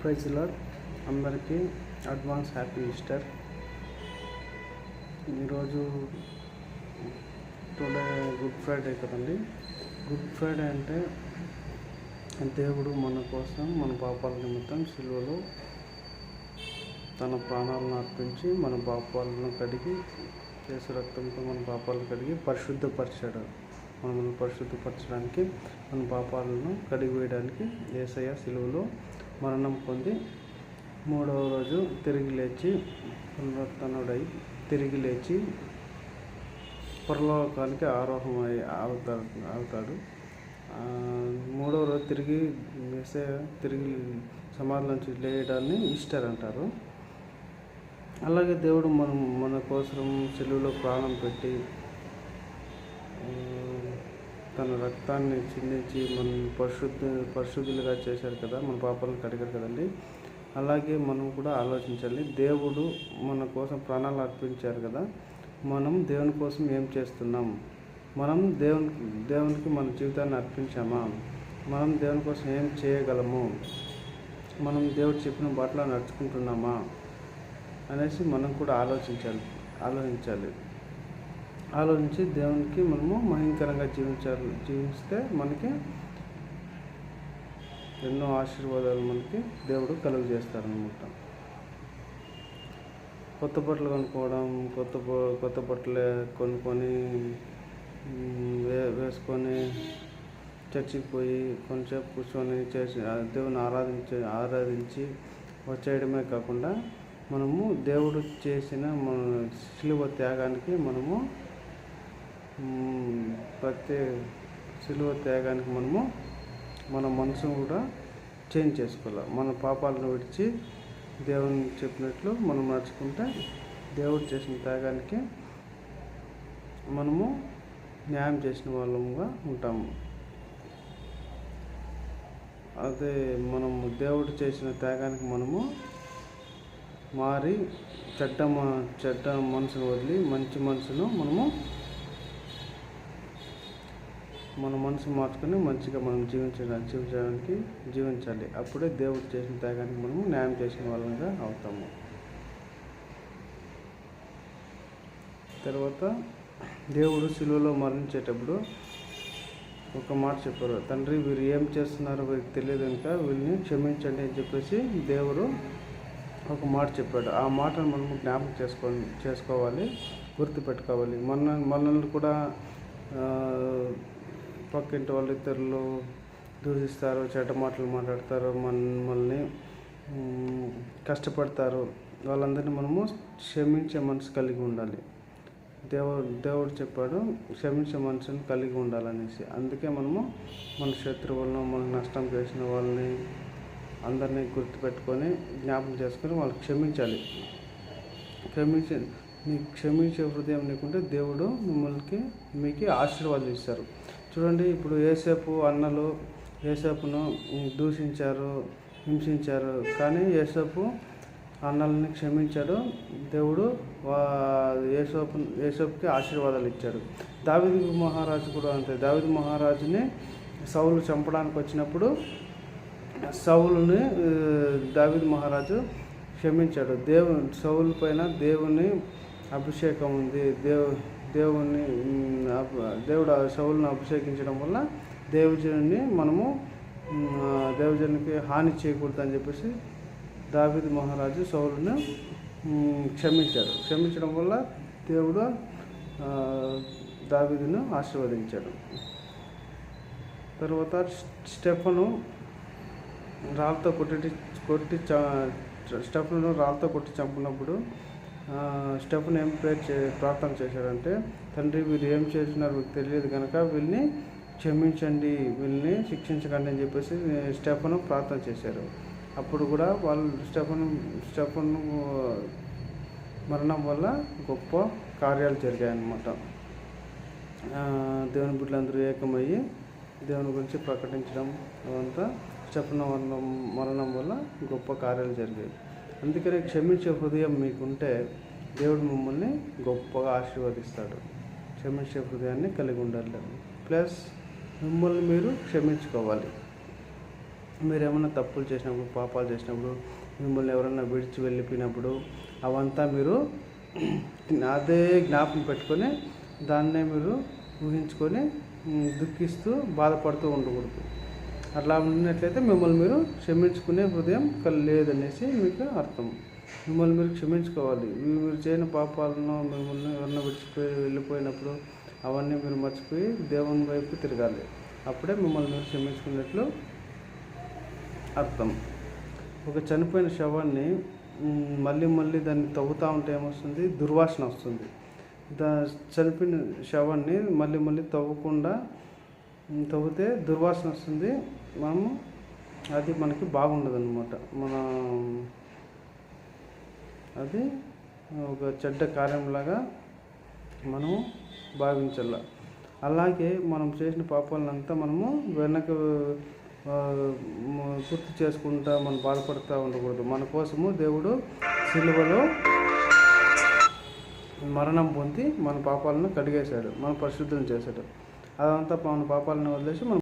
Praise lord. అందరికీ advance happy Easter. ఈరోజు today good Friday కదండి. గుడ్ ఫ్రైడే అంటే దేవుడు మన కోసం, మన పాపాల నిమిత్తం సిలువలో తన ప్రాణాలను అర్పించి మన పాపాలను కడిగి, యేసు రక్తంతో మన పాపాలను కడిగి పరిశుద్ధపరిచాడు. మనల్ని పరిశుద్ధపరచడానికి, మన పాపాలను కడిగి వేయడానికి యేసయ్య సిలువలో మరణం పొంది 3వ రోజు తిరిగి లేచి పునరుత్థానుడై తిరిగి లేచి పరలోకానికి ఆరోహమై అవుతాడు. 3వ రోజు తిరిగి తిరిగి సమాధి నుంచి లేయడాన్ని ఈస్టర్ అంటారు. అలాగే దేవుడు మన కోసం సిలువలో ప్రాణం పెట్టి తన రక్తాన్ని చిందించి మన పరిశుద్ధులుగా చేశారు కదా, మన పాపాలను కడిగారు కదండి. అలాగే మనం కూడా ఆలోచించాలి. దేవుడు మన కోసం ప్రాణాలు అర్పించారు కదా, మనం దేవుని కోసం ఏం చేస్తున్నాం? మనం దేవునికి మన జీవితాన్ని అర్పించామా? మనం దేవుని కోసం ఏం చేయగలము? మనం దేవుడు చెప్పిన బాటలో నడుచుకుంటున్నామా అనేసి మనం కూడా ఆలోచించి దేవునికి మనము మహిమకరంగా జీవిస్తే మనకి ఎన్నో ఆశీర్వాదాలు మనకి దేవుడు కలుగజేస్తారనమాట. కొత్త బట్టలు కొనుక్కోవడం, కొత్త బట్టలు కొనుక్కొని వేసుకొని చర్చికి పోయి కొంచెంసేపు కూర్చొని చేసి దేవుని ఆరాధించి వచ్చేయడమే కాకుండా, మనము దేవుడు చేసిన మన సిలువ త్యాగానికి మనము సిలువ త్యాగానికి మనము మన మనసును కూడా చేంజ్ చేసుకోవాలి. మన పాపాలను విడిచి దేవుని చెప్పినట్లు మనం నడుచుకుంటే దేవుడు చేసిన త్యాగానికి మనము న్యాయం చేసిన వాళ్ళముగా ఉంటాము. అదే మనము దేవుడు చేసిన త్యాగానికి మనము మారి చెడ్డ మనసును వదిలి మంచి మనసును మన మనసు మార్చుకొని మంచిగా మనం జీవించాలి. అప్పుడే దేవుడు చేసిన త్యాగానికి మనము న్యాయం చేసిన వాళ్ళంగా అవుతాము. తర్వాత దేవుడు సిలువలో మరణించేటప్పుడు ఒక మాట చెప్పారు. తండ్రి, వీరు ఏం చేస్తున్నారో వీరికి తెలియదు కనుక వీళ్ళని క్షమించండి అని చెప్పేసి దేవుడు ఒక మాట చెప్పాడు. ఆ మాటను మనము జ్ఞాపకం చేసుకోవాలి, గుర్తుపెట్టుకోవాలి. మనల్ని కూడా పక్కింటి వాళ్ళు ఇతరులు దూషిస్తారు, చెడ్డ మాటలు మాట్లాడతారు, మనల్ని కష్టపడతారు. వాళ్ళందరినీ మనము క్షమించే మనసు కలిగి ఉండాలి. దేవుడు చెప్పాడు క్షమించే మనసును కలిగి ఉండాలనేసి. అందుకే మనము మన శత్రువులను, మనకు నష్టం చేసిన వాళ్ళని అందరినీ గుర్తుపెట్టుకొని జ్ఞాపకం చేసుకొని వాళ్ళకి క్షమించాలి. క్షమించే హృదయం లేకుంటే దేవుడు మీకు ఆశీర్వాదాలు ఇస్తారు. చూడండి, ఇప్పుడు యేసేపు అన్నలు యేసేపును దూషించారు, హింసించారు, కానీ యేసేపు అన్నల్ని క్షమించాడు. దేవుడు యేసేపుకి ఆశీర్వాదాలు ఇచ్చాడు. దావీదు మహారాజు కూడా అంతే. దావీదు మహారాజుని సౌలు చంపడానికి వచ్చినప్పుడు సౌలుని దావీదు మహారాజు క్షమించాడు. సౌలు పైన దేవుని అభిషేకం ఉంది. దేవుడు సౌలుని అభిషేకించడం వల్ల దేవుజనునికి హాని చేయకూడదు అని చెప్పేసి దావీదు మహారాజు సౌలుని క్షమించడం వల్ల దేవుడు దావీదును ఆశీర్వదించాడు. తర్వాత స్టెఫను రాళ్ళతో కొట్టి చంపినప్పుడు స్టెఫను ఏం ప్రార్థన చేశాడంటే, తండ్రి, వీరు ఏం చేస్తున్నారు మీకు తెలియదు కనుక వీళ్ళని క్షమించండి, వీళ్ళని శిక్షించకండి అని చెప్పేసి స్టెఫను ప్రార్థన చేశారు. అప్పుడు కూడా వాళ్ళు స్టెఫను మరణం వల్ల గొప్ప కార్యాలు జరిగాయన్నమాట. దేవుని బిడ్డలందరూ ఏకమయ్యి దేవుని గురించి ప్రకటించడం అదంతా స్టెఫను మరణం వల్ల గొప్ప కార్యాలు జరిగాయి. అందుకనే క్షమించే హృదయం మీకుంటే దేవుడు మిమ్మల్ని గొప్పగా ఆశీర్వదిస్తాడు. క్షమించే హృదయాన్ని కలిగి ఉండాలి. ప్లస్ మిమ్మల్ని మీరు క్షమించుకోవాలి. మీరు ఏమైనా తప్పులు చేసినప్పుడు, పాపాలు చేసినప్పుడు, మిమ్మల్ని ఎవరైనా విడిచి వెళ్ళిపోయినప్పుడు అవంతా మీరు అదే జ్ఞాపకం పెట్టుకొని దాన్నే మీరు ఊహించుకొని దుఃఖిస్తూ బాధపడుతూ ఉండకూడదు. అట్లా ఉన్నట్లయితే మిమ్మల్ని మీరు క్షమించుకునే హృదయం లేదనేసి మీకు అర్థం. మిమ్మల్ని మీరు క్షమించుకోవాలి. మీరు చేయని పాపాలను మిమ్మల్ని ఎవరన్నా విడిచిపోయి వెళ్ళిపోయినప్పుడు అవన్నీ మీరు మర్చిపోయి దేవుని వైపు తిరగాలి. అప్పుడే మిమ్మల్ని మీరు క్షమించుకున్నట్లు అర్థం. ఒక చనిపోయిన శవాన్ని మళ్ళీ దాన్ని తవ్వుతూ ఉంటే ఏమొస్తుంది? దుర్వాసన వస్తుంది. చనిపోయిన శవాన్ని మళ్ళీ తవ్వకుండా తవ్వితే దుర్వాసన వస్తుంది. అది మనకి బాగుండదు అన్నమాట. అది ఒక చెడ్డ కార్యంలాగా మనము భావించాల. అలాగే మనం చేసిన పాపాలంతా మనము వెనక గుర్తు చేసుకుంటా మనం బాధపడుతూ ఉండకూడదు. మన కోసము దేవుడు సిలువలో మరణం పొంది మన పాపాలను కడిగేశాడు, మన పరిశుద్ధం చేశాడు. అదంతా మన పాపాలను వదిలేసి మనం